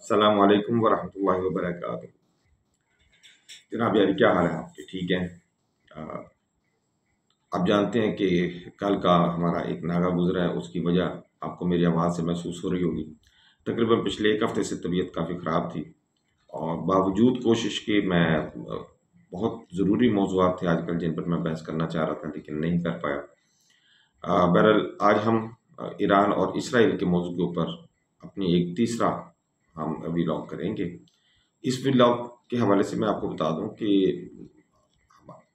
अस्सलाम वालेकुम वरहमतुल्लाहि वबरकातुहू। जनाब यारी क्या हाल है आपके? ठीक है। अ, आप जानते हैं कि कल का हमारा एक नागा गुजरा है, उसकी वजह आपको मेरी आवाज़ से महसूस हो रही होगी। तकरीबन पिछले एक हफ्ते से तबीयत काफ़ी ख़राब थी और बावजूद कोशिश की मैं बहुत ज़रूरी मौज़ूआत थे आजकल जिन पर मैं बहस करना चाह रहा था लेकिन नहीं कर पाया। बहरहाल आज हम ईरान और इसराइल के मौजू के ऊपर अपनी एक तीसरा हम व्लॉग करेंगे। इस व्लॉग के हवाले से मैं आपको बता दूं कि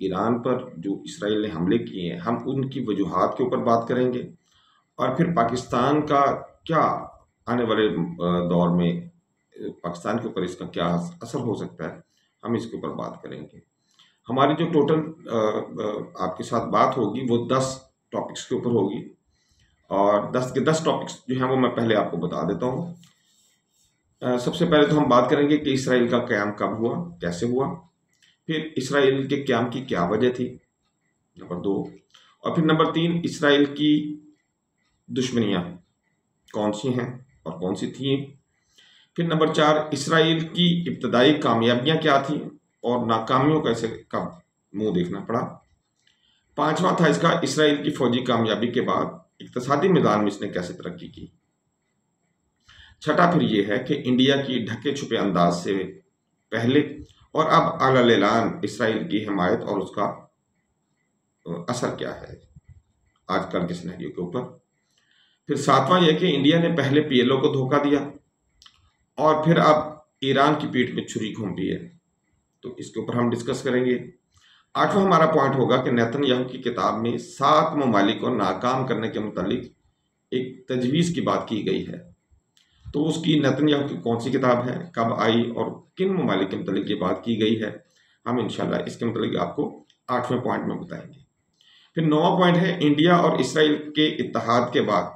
ईरान पर जो इसराइल ने हमले किए हैं हम उनकी वजूहात के ऊपर बात करेंगे और फिर पाकिस्तान का क्या आने वाले दौर में पाकिस्तान के ऊपर इसका क्या असर हो सकता है, हम इसके ऊपर बात करेंगे। हमारी जो टोटल आपके साथ बात होगी वो 10 टॉपिक्स के ऊपर होगी और 10 के 10 टॉपिक्स जो हैं वो मैं पहले आपको बता देता हूँ। सबसे पहले तो हम बात करेंगे कि इसराइल का क़याम कब हुआ, कैसे हुआ, फिर इसराइल के क़याम की क्या वजह थी, नंबर 2, और फिर नंबर 3 इसराइल की दुश्मनियाँ कौन सी हैं और कौन सी थी, फिर नंबर 4 इसराइल की इब्तदाई कामयाबियाँ क्या थी और नाकामियों का इसे कब मुंह देखना पड़ा। पांचवा था इसका इसराइल की फौजी कामयाबी के बाद इक्तिसादी मैदान में इसने कैसे तरक्की की। छठा फिर ये है कि इंडिया की ढके छुपे अंदाज से पहले और अब अलग ऐलान इसराइल की हिमायत और उसका असर क्या है आजकल के सिनेरियो के ऊपर। फिर सातवां यह कि इंडिया ने पहले पीएलओ को धोखा दिया और फिर अब ईरान की पीठ में छुरी घोंपी है, तो इसके ऊपर हम डिस्कस करेंगे। आठवां हमारा पॉइंट होगा कि नेतन्याहू की किताब में 7 ममालिक को नाकाम करने के मुतालिक एक तजवीज़ की बात की गई है, तो उसकी नेतन्याहू की कौन सी किताब है, कब आई और किन ममालिक के मुतालिक ये बात की गई है, हम इंशाल्लाह इसके मुतालिक आपको 8वें पॉइंट में बताएंगे। फिर 9वां पॉइंट है इंडिया और इसराइल के इत्तेहाद के बाद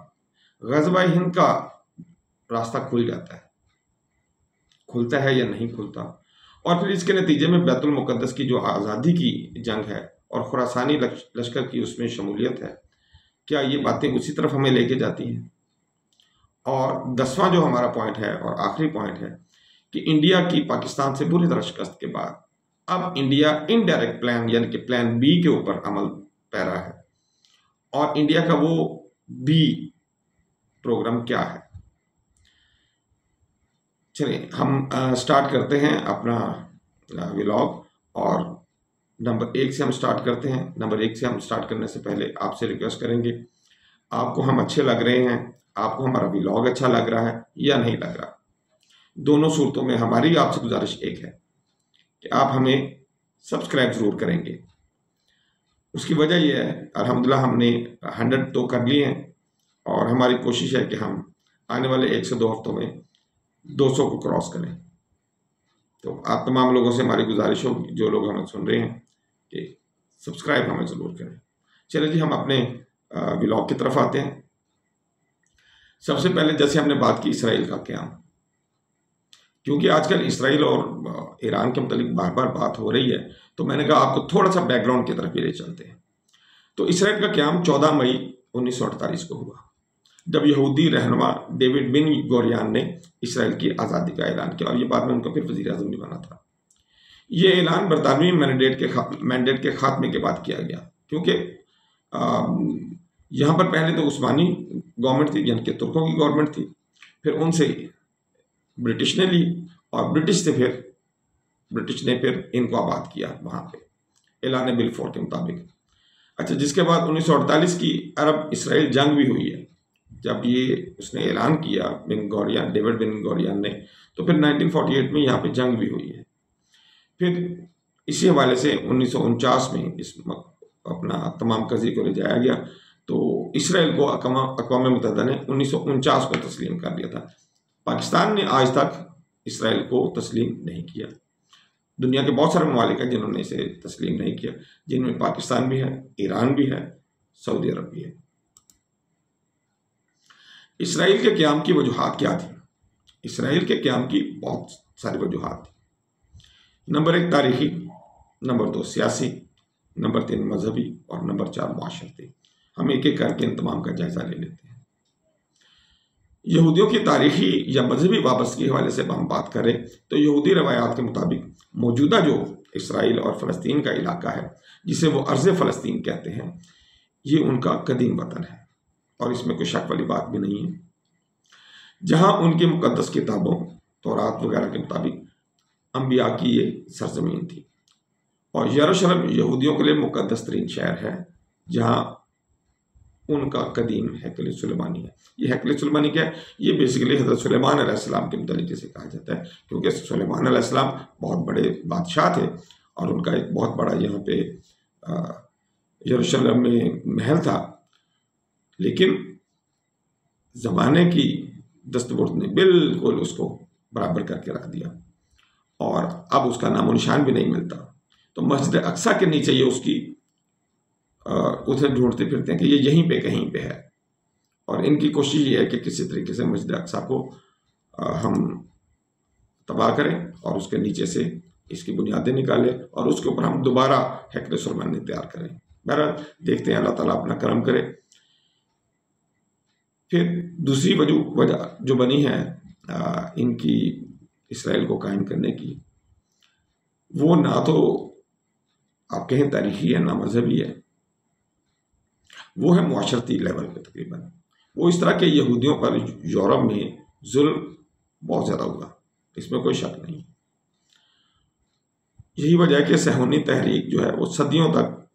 ग़ज़वा हिंद का रास्ता खुल जाता है, खुलता है या नहीं खुलता, और फिर इसके नतीजे में बैतुल मुक़द्दस की जो आज़ादी की जंग है और खुरासानी लश्कर की उसमें शमूलियत है, क्या ये बातें उसी तरफ हमें लेके जाती हैं। और 10वां जो हमारा पॉइंट है और आखिरी पॉइंट है कि इंडिया की पाकिस्तान से बुरी तरह शिकस्त के बाद अब इंडिया इनडायरेक्ट प्लान यानी कि प्लान बी के ऊपर अमल पैरा है और इंडिया का वो बी प्रोग्राम क्या है। चलिए हम स्टार्ट करते हैं अपना व्लॉग और नंबर 1 से हम स्टार्ट करते हैं। नंबर 1 से हम स्टार्ट करने से पहले आपसे रिक्वेस्ट करेंगे, आपको हम अच्छे लग रहे हैं, आपको हमारा व्लॉग अच्छा लग रहा है या नहीं लग रहा। दोनों सूरतों में हमारी आपसे गुजारिश एक है कि आप हमें सब्सक्राइब ज़रूर करेंगे। उसकी वजह यह है अल्हम्दुलिल्लाह हमने 100 तो कर लिए हैं और हमारी कोशिश है कि हम आने वाले 1 से 2 हफ्तों में 200 को क्रॉस करें। तो आप तमाम लोगों से हमारी गुजारिश होगी, जो लोग हमें सुन रहे हैं, कि सब्सक्राइब हमें ज़रूर करें। चलिए जी हम अपने व्लॉग की तरफ आते हैं। सबसे पहले जैसे हमने बात की इसराइल का क़याम, क्योंकि आजकल इसराइल और ईरान के मुतालिक बार बार बात हो रही है, तो मैंने कहा आपको थोड़ा सा बैकग्राउंड की तरफ भी ले चलते हैं। तो इसराइल का क़याम 14 मई 1948 को हुआ, जब यहूदी रहनुमा डेविड बिन गोरियान ने इसराइल की आज़ादी का ऐलान किया और ये बाद में उनका फिर वज़ीर आज़म भी बना था। ये ऐलान बरतानवी मैंडेट के खात्मे के बाद किया गया, क्योंकि यहाँ पर पहले तो उस्मानी गवर्नमेंट थी यानी कि तुर्कों की गवर्नमेंट थी, फिर उनसे ब्रिटिश ने ली और ब्रिटिश ने फिर इनको आबाद किया वहाँ पे ऐलान बिलफोर के मुताबिक। अच्छा, जिसके बाद 1948 की अरब इसराइल जंग भी हुई है। जब ये उसने ऐलान किया डेविड बिन गोरियान ने, तो फिर 1948 में यहाँ पे जंग भी हुई है। फिर इसी हवाले से 1949 में इस अपना तमाम कज़ी को ले जाया गया, तो इसराइल को अक़वाम मुत्तहिदा ने 1949 को तस्लीम कर दिया था। पाकिस्तान ने आज तक इसराइल को तस्लीम नहीं किया। दुनिया के बहुत सारे ममालिक हैं जिन्होंने इसे तस्लीम नहीं किया, जिनमें पाकिस्तान भी है, ईरान भी है, सऊदी अरब भी है। इसराइल के क़याम की वजूहात क्या थी? इसराइल के क़याम की बहुत सारी वजूहात थी। नंबर 1 तारीख़ी, नंबर 2 सियासी, नंबर 3 मजहबी और नंबर 4 माशरती। हम एक एक करके इन तमाम का जायज़ा ले लेते हैं। यहूदियों की तारीखी या मजहबी वापसी के हवाले से हम बात करें तो यहूदी रवायात के मुताबिक मौजूदा जो इसराइल और फ़लस्तीन का इलाका है, जिसे वो अर्ज़ फ़लस्तीन कहते हैं, ये उनका कदीम वतन है और इसमें कोई शक वाली बात भी नहीं है। जहाँ उनकी मुक़द्दस किताबों तौरात वगैरह के मुताबिक अंबिया की ये सरजमीन थी और यरूशलेम यहूदियों के लिए मुक़द्दस तरीन शहर है, जहाँ उनका कदीम हैकल सुलेमानी है। ये हैकल सुलेमानी क्या है? ये बेसिकली हज़रत सुलेमान अलैहिस्सलाम के मुतालिक जिसे कहा जाता है, क्योंकि सुलेमान अलैहिस्सलाम बहुत बड़े बादशाह थे और उनका एक बहुत बड़ा यहाँ पे यरूशलेम में महल था, लेकिन ज़माने की दस्तबुर्द ने बिल्कुल उसको बराबर करके रख दिया और अब उसका नामो निशान भी नहीं मिलता। तो मस्जिद अक्सा के नीचे ये उसकी उसे ढूंढते फिरते हैं कि ये यहीं पे कहीं पे है और इनकी कोशिश ये है कि किसी तरीके से मस्जिद अक्सा को हम तबाह करें और उसके नीचे से इसकी बुनियादें निकालें और उसके ऊपर हम दोबारा हैकल सुलेमानी तैयार करें। बहरहाल देखते हैं, अल्लाह ताला अपना करम करे। फिर दूसरी वजह जो बनी है इनकी इसराइल को कायम करने की, वो ना तो आप कहें तारीखी है ना मजहबी है, वो है मुआशरती लेवल पे। तकरीबन वो इस तरह के यहूदियों पर यूरोप में जुल्म बहुत ज़्यादा हुआ, इसमें कोई शक नहीं। यही वजह है कि सहूनी तहरीक जो है वो सदियों तक,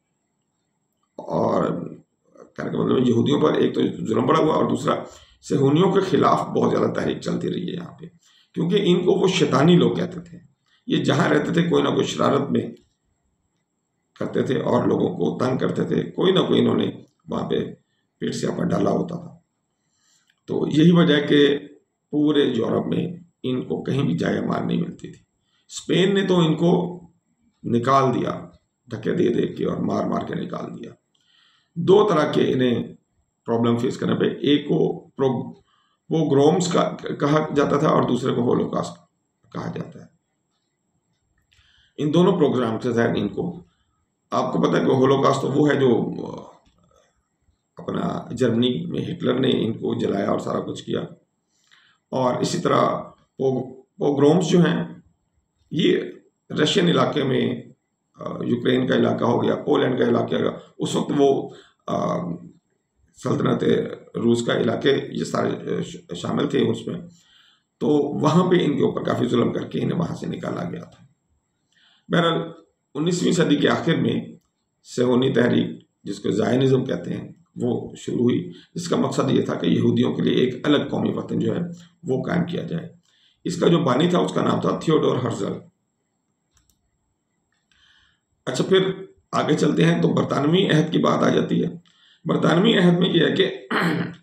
और कहने का मतलब यहूदियों पर एक तो जुल्म बड़ा हुआ और दूसरा सहूनियों के खिलाफ बहुत ज़्यादा तहरीक चलती रही है यहाँ पे, क्योंकि इनको वो शैतानी लोग कहते थे। ये जहाँ रहते थे कोई ना कोई शरारत में करते थे और लोगों को तंग करते थे, कोई ना कोई इन्होंने वहाँ पे पेट से आपा डाला होता था। तो यही वजह कि पूरे यूरोप में इनको कहीं भी जाए मार नहीं मिलती थी। स्पेन ने तो इनको निकाल दिया, धक्के दे दे के और मार मार के निकाल दिया। दो तरह के इन्हें प्रॉब्लम फेस करने पे, एक को पोग्रोम्स का कहा जाता था और दूसरे को होलोकॉस्ट कहा जाता है। इन दोनों प्रोग्राम से शायद इनको, आपको पता है कि होलोकॉस्ट तो वो है जो अपना जर्मनी में हिटलर ने इनको जलाया और सारा कुछ किया, और इसी तरह पोग्रोम्स जो हैं ये रशियन इलाके में, यूक्रेन का इलाका हो गया, पोलैंड का इलाका हो गया, उस वक्त वो सल्तनत रूस का इलाके ये सारे शामिल थे उसमें। तो वहाँ पे इनके ऊपर काफ़ी जुल्म करके इन्हें वहाँ से निकाला गया था। बहरहाल 19वीं सदी के आखिर में सहूनी तहरीक, जिसको ज़ायनिज़्म कहते हैं, वो शुरू हुई, जिसका मकसद ये था कि यहूदियों के लिए एक अलग कौमी वतन जो है वो कायम किया जाए। इसका जो बानी था उसका नाम था थियोडोर हर्जल। अच्छा, फिर आगे चलते हैं तो बरतानवी अहद की बात आ जाती है। बरतानवी अहद में यह है कि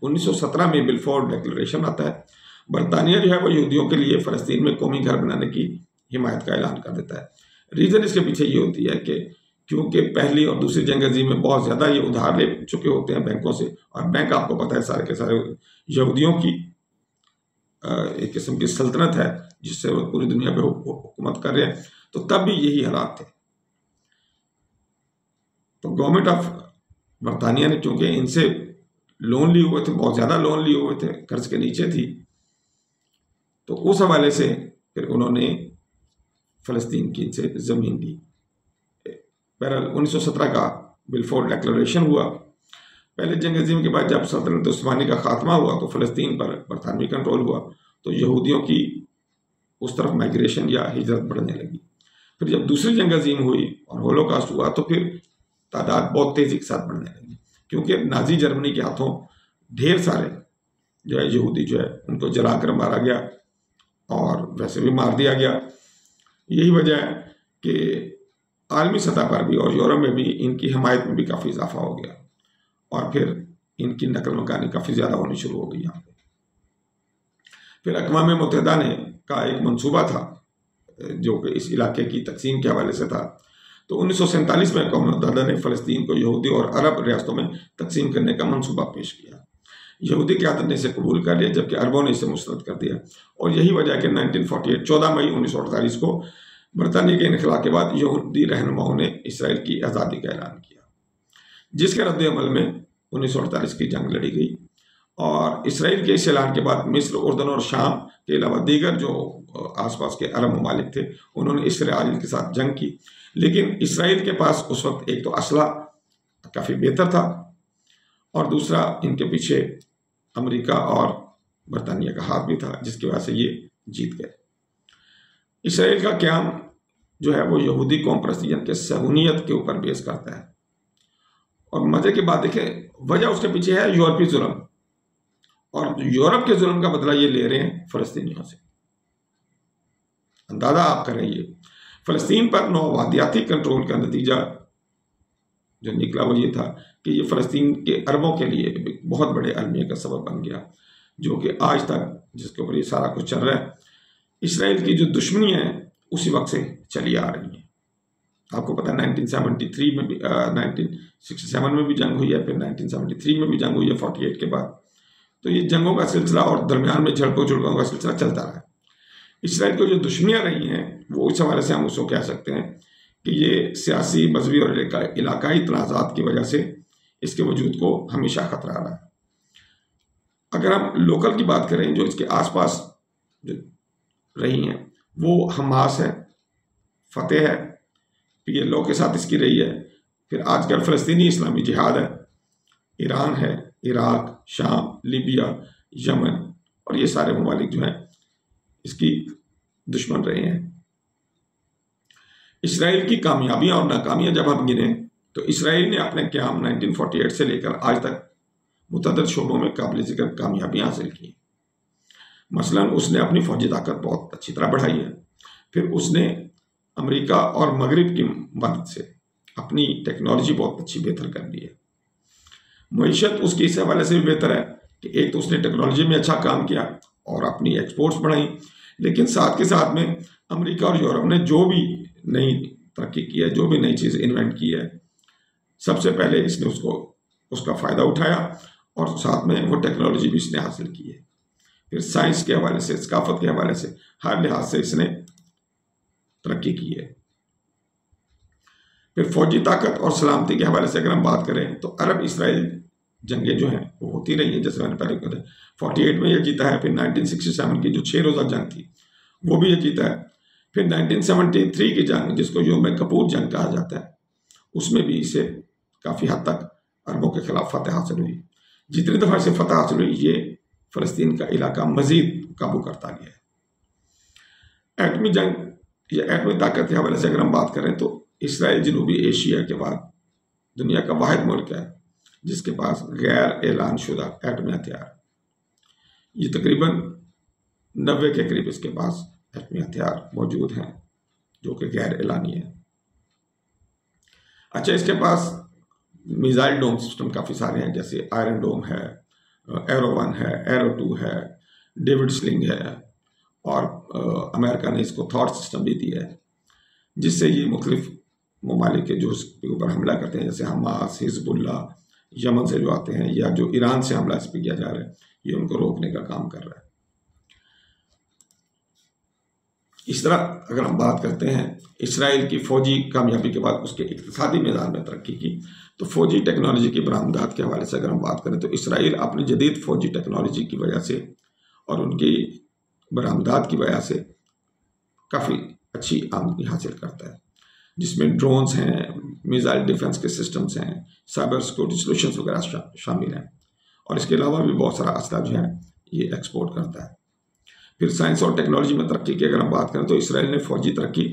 1917 में बिलफोर्ड डिक्लेरेशन आता है। बरतानिया जो है वो यहूदियों के लिए फ़लस्तीन में कौमी घर बनाने की हिमायत का ऐलान कर देता है। रीज़न इसके पीछे ये होती है कि क्योंकि पहली और दूसरी जंग अज़ीम में बहुत ज़्यादा ये उधार ले चुके होते हैं बैंकों से, और बैंक आपको पता है सारे के सारे यहूदियों की एक किस्म की सल्तनत है जिससे वो पूरी दुनिया पे हुकूमत कर रहे हैं। तो तब भी यही हालात थे। तो गवर्नमेंट ऑफ बरतानिया ने क्योंकि इनसे लोन लिए हुए थे, बहुत ज़्यादा लोन लिए हुए थे, कर्ज के नीचे थी, तो उस हवाले से फिर उन्होंने फ़लस्तीन की इनसे ज़मीन ली। बहरहाल 1917 का बिलफोर्ड डिक्लेरेशन हुआ। पहले जंग अज़ीम के बाद जब सल्तनत उस्मानी का खात्मा हुआ तो फ़लस्तीन पर बरतानवी कंट्रोल हुआ, तो यहूदियों की उस तरफ माइग्रेशन या हिजरत बढ़ने लगी। फिर जब दूसरी जंग अज़ीम हुई और होलोकॉस्ट हुआ तो फिर तादाद बहुत तेज़ी के साथ बढ़ने लगी, क्योंकि नाजी जर्मनी के हाथों ढेर सारे जो है यहूदी जो है उनको जलाकर मारा गया और वैसे भी मार दिया गया। यही वजह है कि आलमी सतह पर भी और यूरोप में भी इनकी हमायत में भी काफ़ी इजाफा हो गया और फिर इनकी नकल मकानी काफ़ी ज़्यादा होनी शुरू हो गई यहाँ पे। फिर अक़वाम मुत्तहिदा ने का एक मंसूबा था जो कि इस इलाके की तकसीम के हवाले से था। तो 1947 में अक़वाम मुत्तहिदा ने फ़लस्तीन को यहूदी और अरब रियासतों में तकसीम करने का मंसूबा पेश किया। यहूदी क़यादत ने इसे कबूल कर लिया, जबकि अरबों ने इसे मुस्तरद कर दिया। और यही वजह है कि 1948 14 मई 1948 को बरतानिया के इनखला के बाद यहूदी रहनुमाओं ने इसराइल की आज़ादी का ऐलान किया, जिसके रद्द अमल में 1948 की जंग लड़ी गई और इसराइल के इस ऐलान के बाद मिस्र, उर्दन और शाम के अलावा दीगर जो आसपास के अरब ममालिक थे उन्होंने इसराइल के साथ जंग की। लेकिन इसराइल के पास उस वक्त एक तो असला काफ़ी बेहतर था और दूसरा इनके पीछे अमेरिका और बरतानिया का हाथ भी था, जिसकी वजह से ये जीत गए। इसराइल का क़याम जो है वो यहूदी कौम परस्ती यानी कि सहूनियत के ऊपर बेस करता है। और मजे की बात देखें, वजह उसके पीछे है यूरोपीय जुल्म, और यूरोप के जुल्म का बदला ये ले रहे हैं फलस्तीनियों से। अंदाजा आप करें, ये फलस्तीन पर नौवादियाती कंट्रोल का नतीजा जो निकला वो ये था कि ये फलस्तीन के अरबों के लिए बहुत बड़े अलमिया का सबब बन गया, जो कि आज तक जिसके ऊपर ये सारा कुछ चल रहा है। इसराइल की जो दुश्मनी है उसी वक्त से चली आ रही है। आपको पता है 1973 में भी 1967 में भी जंग हुई है, फिर 1973 में भी जंग हुई है 48 के बाद। तो ये जंगों का सिलसिला और दरमियान में झड़पों का सिलसिला चलता रहा है। इसराइल को जो दुश्मनियाँ रही हैं वो इस हवाले से हम उसको कह सकते हैं कि ये सियासी, मजहबी और इलाकाई तनाज़ात की वजह से इसके वजूद को हमेशा खतरा रहा है। अगर हम लोकल की बात करें, जो इसके आसपास जो रही हैं वो हमास है, फतेह है, PLO के साथ इसकी रही है, फिर आजकल फ़लस्तीनी इस्लामी जिहाद है, ईरान है, इराक, शाम, लीबिया, यमन, और ये सारे ममालिक जो हैं इसकी दुश्मन रहे हैं। इसराइल की कामयाबियां और नाकामियां जब हम गिने तो इसराइल ने अपने क़याम 1948 से लेकर आज तक मुतअद्दिद शोबों में काबिल ज़िक्र कामयाबियां हासिल की। मसलन उसने अपनी फौजी ताकत बहुत अच्छी तरह बढ़ाई है, फिर उसने अमेरिका और मगरिब की मदद से अपनी टेक्नोलॉजी बहुत अच्छी बेहतर कर ली है। मईशत उसकी इस हवाले से भी बेहतर है कि एक तो उसने टेक्नोलॉजी में अच्छा काम किया और अपनी एक्सपोर्ट्स बढ़ाई, लेकिन साथ के साथ में अमेरिका और यूरोप ने जो भी नई तरक्की की है, जो भी नई चीज़ इन्वेंट की है, सबसे पहले इसने उसका फ़ायदा उठाया और साथ में वो टेक्नोलॉजी भी इसने हासिल की है। फिर साइंस के हवाले से, सकाफत के हवाले से, हर लिहाज से इसने तरक्की की है। फिर फौजी ताकत और सलामती के हवाले से अगर हम बात करें तो अरब इसराइल जंगें जो हैं वो होती रही हैं। जैसे मैंने पहले कहा 48 में ये जीता है, फिर 1967 की जो 6 रोज़ा जंग थी वो भी ये जीता है, फिर 1973 की जंग जिसको योम कपूर जंग कहा जाता है उसमें भी इसे काफ़ी हद तक अरबों के खिलाफ फतह हासिल हुई। जितनी दफ़ा इसे फतह हासिल हुई ये फ़लस्तीन का इलाका मज़ीद काबू करता गया है। एटमी जंग या एटमी ताकत के हवाले से अगर हम बात करें तो इसराइल जनूबी एशिया के बाद दुनिया का वाहिद मुल्क है जिसके पास गैर ऐलान शुदा एटमी हथियार, ये तकरीबन 90 के करीब इसके पास एटमी हथियार मौजूद हैं जो कि गैर ऐलानी है। अच्छा, इसके पास मिसाइल डोम सिस्टम काफ़ी सारे हैं, जैसे आयरन डोम है, एरो 1 है, एरो 2 है, डेविड स्लिंग है, और अमेरिका ने इसको थॉट सिस्टम भी दिया है जिससे ये मुख्तलिफ ममालिक के जो इसके ऊपर हमला करते हैं, जैसे हमास, हिजबुल्ला, यमन से जो आते हैं या जो ईरान से हमला इस पर किया जा रहा है, ये उनको रोकने का काम कर रहा है। इस तरह अगर हम बात करते हैं इसराइल की फ़ौजी कामयाबी के बाद उसके इक़्तिसादी मैदान में तरक्की की, तो फ़ौजी टेक्नोलॉजी की बरामदात के हवाले से अगर हम बात करें तो इसराइल अपनी जदीद फ़ौजी टेक्नोलॉजी की वजह से और उनकी बरामदात की वजह से काफ़ी अच्छी आमदनी हासिल करता है, जिसमें ड्रोन्स हैं, मिसाइल डिफेंस के सिस्टम्स हैं, साइबर सिक्योरिटी सॉल्यूशंस वगैरह शामिल हैं, और इसके अलावा भी बहुत सारा असला जो है ये एक्सपोर्ट करता है। फिर साइंस और टेक्नोलॉजी में तरक्की की अगर हम बात करें तो इसराइल ने फ़ौजी तरक्की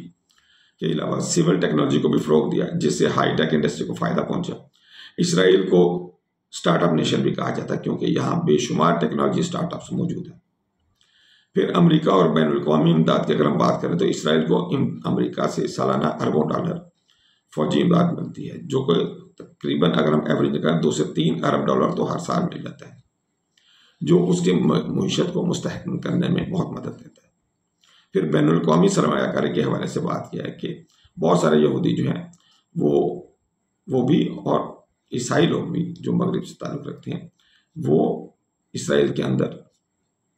के अलावा सिविल टेक्नोलॉजी को भी फ़रोग़ दिया जिससे हाईटेक इंडस्ट्री को फ़ायदा पहुंचा। इसराइल को स्टार्टअप नेशन भी कहा जाता है क्योंकि यहाँ बेशुमार टेक्नोलॉजी स्टार्टअप्स मौजूद हैं। फिर अमेरिका और बैनुल-अक़वामी इमदाद की अगर हम बात करें तो इसराइल को अमेरिका से सालाना अरबों डॉलर फ़ौजी इमदाद मिलती है, जो कि तकरीबन अगर हम एवरेज करें 2 से 3 अरब डॉलर तो हर साल मिल जाता है, जो उसके मईशत को मुस्तहकम करने में बहुत मदद देता है। फिर बैनुल-अक़वामी सरमायाकारी के हवाले से बात किया है कि बहुत सारे यहूदी जो हैं वो भी और ईसाई लोग भी जो मगरिब से ताल्लुक़ रखते हैं वो इसराइल के अंदर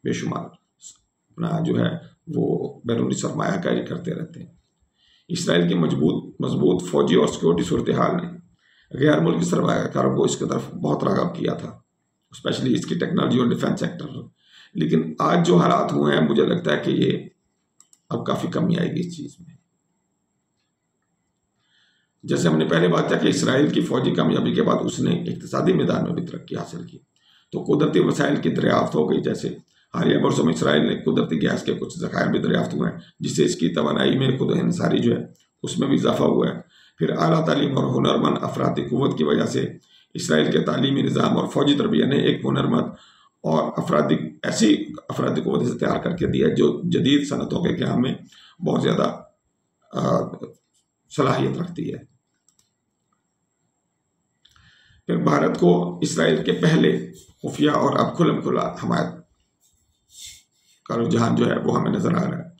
बेशुमार अपना जो है वो बैरूनी सरमायाकारी करते रहते हैं। इसराइल की मजबूत फ़ौजी और सिक्योरिटी सूरत हाल ने गैर मुल्की सरमायाकारों को इसकी तरफ बहुत राग़ब किया था स्पेशली इसकी टेक्नोलॉजी और डिफेंस सेक्टर। लेकिन आज जो हालात हुए हैं, मुझे लगता है कि ये अब काफ़ी कमी आएगी इस चीज़ में। जैसे हमने पहले बात किया कि इसराइल की फौजी कामयाबी के बाद उसने इक्तिसादी मैदान में भी तरक्की हासिल की, तो कुदरती वसाइल की दरियाफ्त हो गई। जैसे हालिया वर्षों में इसराइल ने कुदरती गैस के कुछ ज़खायर भी दरियाफ्त हुए हैं, जिससे इसकी तवानाई में खुद इंसारी जो है उसमें भी इजाफा हुआ है। फिर आला तालीम और हुनरमंद अफराती क़ुव्वत की वजह से इसराइल के तालीमी निज़ाम और फौजी तरबिया ने एक हुनरमंद और ऐसी अफराती क़ुव्वत से तैयार करके दिया है जो जदीद सनतों के क़याम में बहुत ज़्यादा सलाहियत रखती है। फिर भारत को इसराइल के पहले खुफिया और अब खुलम खुला हमायत का रुझान जो है वो हमें नजर आ रहा है।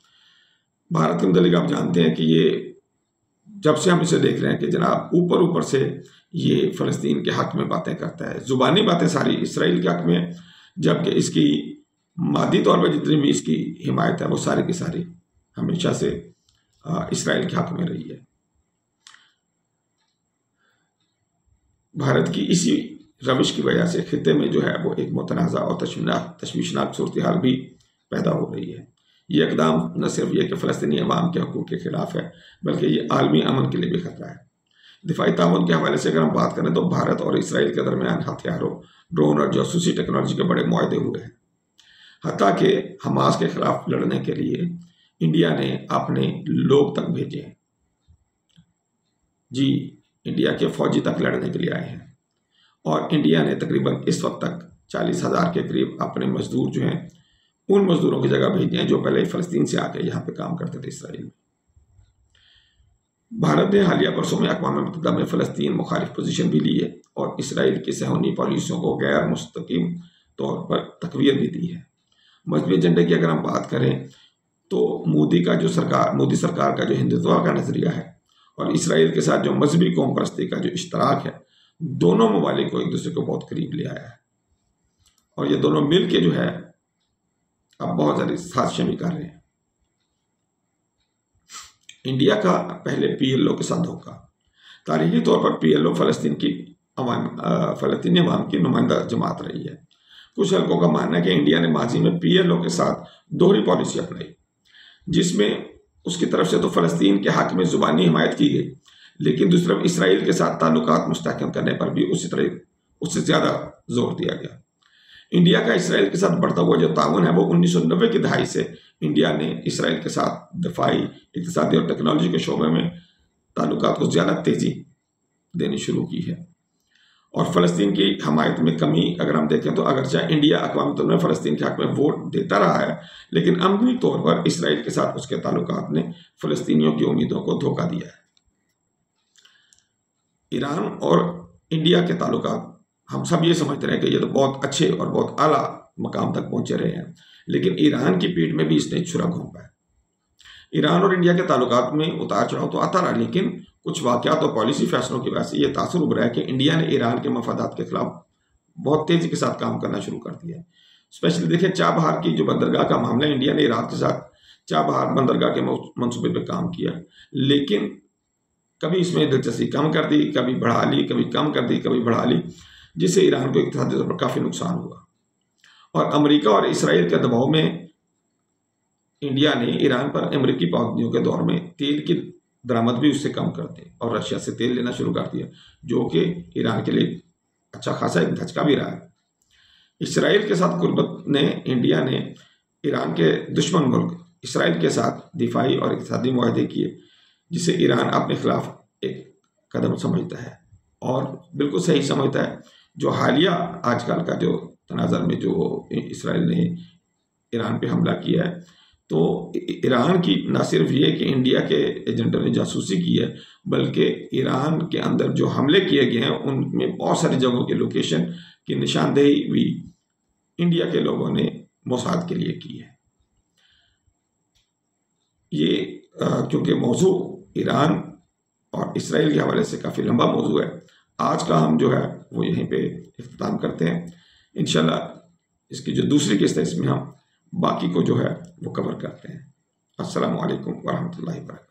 भारत के मुतालिक आप जानते हैं कि ये जब से हम इसे देख रहे हैं कि जनाब ऊपर ऊपर से ये फ़लस्तीन के हक में बातें करता है, ज़ुबानी बातें सारी इसराइल के हक में, जबकि इसकी मादी तौर पर जितनी भी इसकी हिमायत है वो सारी की सारी हमेशा से इसराइल के हक में रही है। भारत की इसी रविश की वजह से खित्ते में जो है वो एक मुतनाज़ा और तशवीशनाक सूरत हाल भी पैदा हो रही है। ये इक़दाम न सिर्फ ये कि फ़लस्तीनी अवाम के हकूक़ के ख़िलाफ़ है, बल्कि ये आलमी अमन के लिए भी ख़तरा है। दिफाई ताउन के हवाले से अगर हम बात करें तो भारत और इसराइल के दरमियान हथियारों, ड्रोन और जासूसी टेक्नोलॉजी के बड़े मुआहदे हुए हैं। हत्ता कि हमास के ख़िलाफ़ लड़ने के लिए इंडिया ने अपने लोग तक भेजे हैं। जी, इंडिया के फ़ौजी तक लड़ने के लिए आए हैं, और इंडिया ने तकरीबन इस वक्त तक 40,000 के करीब अपने मजदूर जो हैं उन मजदूरों की जगह भेजे हैं जो पहले फ़लस्तीन से आके यहाँ पे काम करते थे इसराइल में। भारत ने हालिया वर्षों में अक़वाम मुत्तहिदा में फ़लस्तीन मुखालिफ पोजीशन भी ली है और इसराइल की सहूनी पॉलिसियों को गैर मुस्तकीम तौर पर तक़वियत भी दी है। मजहबी एजेंडे की अगर हम बात करें तो मोदी सरकार का जो हिंदुत्व का नज़रिया है और इसराइल के साथ जो मजहबी कौम परस्ती का जो इश्तराक है, दोनों ममालिक को एक दूसरे को बहुत करीब ले आया है, और ये दोनों मिल के जो है अब बहुत सारी साजिशें भी कर रहे हैं। इंडिया का पहले PLO के साथ धोखा। तारीखी तौर पर PLO फ़लस्तीनी अवाम की नुमाइंदा जमात रही है। कुछ हल्कों का मानना है कि इंडिया ने माजी में PLO के साथ दोहरी पॉलिसी अपनाई, जिसमें उसकी तरफ से तो फ़लस्तीन के हक में ज़ुबानी हिमायत की गई, लेकिन दूसरी तरफ इसराइल के साथ ताल्लुकात मुस्तहकम करने पर भी उससे ज़्यादा जोर दिया गया। इंडिया का इसराइल के साथ बढ़ता हुआ जो ताउन है वो 1990 की दहाई से इंडिया ने इसराइल के साथ दफाई, इक़्तिसादी और टेक्नोलॉजी के शोबे में ताल्लुकात को ज़्यादा तेज़ी देनी शुरू की है। और फ़लस्तीन की हमायत में कमी अगर हम देखें तो अगरचे इंडिया अक़वाम मुत्तहिदा में फ़लस्तीन के हक़ में वोट देता रहा है, लेकिन अमली तौर पर इसराइल के साथ उसके ताल्लुकात ने फ़लस्तीनियों की उम्मीदों को धोखा दिया है। ईरान और इंडिया के ताल्लुकात हम सब ये समझते रहे कि ये तो बहुत अच्छे और बहुत आला मकाम तक पहुंचे रहे हैं, लेकिन ईरान की पीठ में भी इसने छुरा घोंपा है। ईरान और इंडिया के ताल्लुकात में उतार चढ़ाव तो आता रहा, लेकिन कुछ वाक़यात और पॉलिसी फैसलों की वजह से ये तासुर उभरा है कि इंडिया ने ईरान के मफादात के खिलाफ बहुत तेज़ी के साथ काम करना शुरू कर दिया है। स्पेशली देखिए, चाबहार की जो बंदरगाह का मामला, इंडिया ने इराक के साथ चाबहार बंदरगाह के मनसूबे पर काम किया, लेकिन कभी इसमें दिलचस्पी कम कर दी, कभी बढ़ा ली, कभी कम कर दी, कभी बढ़ा ली, जिससे ईरान को इक़्तिसादी तौर पर काफ़ी नुकसान हुआ। और अमेरिका और इसराइल के दबाव में इंडिया ने ईरान पर अमेरिकी पाबंदियों के दौर में तेल की दरामद भी उससे कम कर दी और रशिया से तेल लेना शुरू कर दिया, जो कि ईरान के लिए अच्छा खासा एक धचका भी रहा है। इसराइल के साथ कुर्बत ने इंडिया ने ईरान के दुश्मन मुल्क इसराइल के साथ दिफाई और इक़्तिसादी मुआहदे किए, जिसे ईरान अपने खिलाफ एक कदम समझता है और बिल्कुल सही समझता है। जो हालिया आजकल का जो तनाज़र में जो इसराइल ने ईरान पे हमला किया है, तो ईरान की न सिर्फ ये कि इंडिया के एजेंटों ने जासूसी की है, बल्कि ईरान के अंदर जो हमले किए गए हैं उनमें बहुत सारी जगहों के लोकेशन की निशानदेही भी इंडिया के लोगों ने मोसाद के लिए की है। ये क्योंकि मौजू ईरान और इसराइल के हवाले से काफ़ी लंबा मौजू है, आज का हम जो है वो यहीं पे इख्तिताम करते हैं। इंशाल्लाह इसकी जो दूसरी किस्त है इसमें हम बाकी को जो है वो कवर करते हैं। अस्सलामु अलैकुम वरहमतुल्लाहि वबरकातुहू।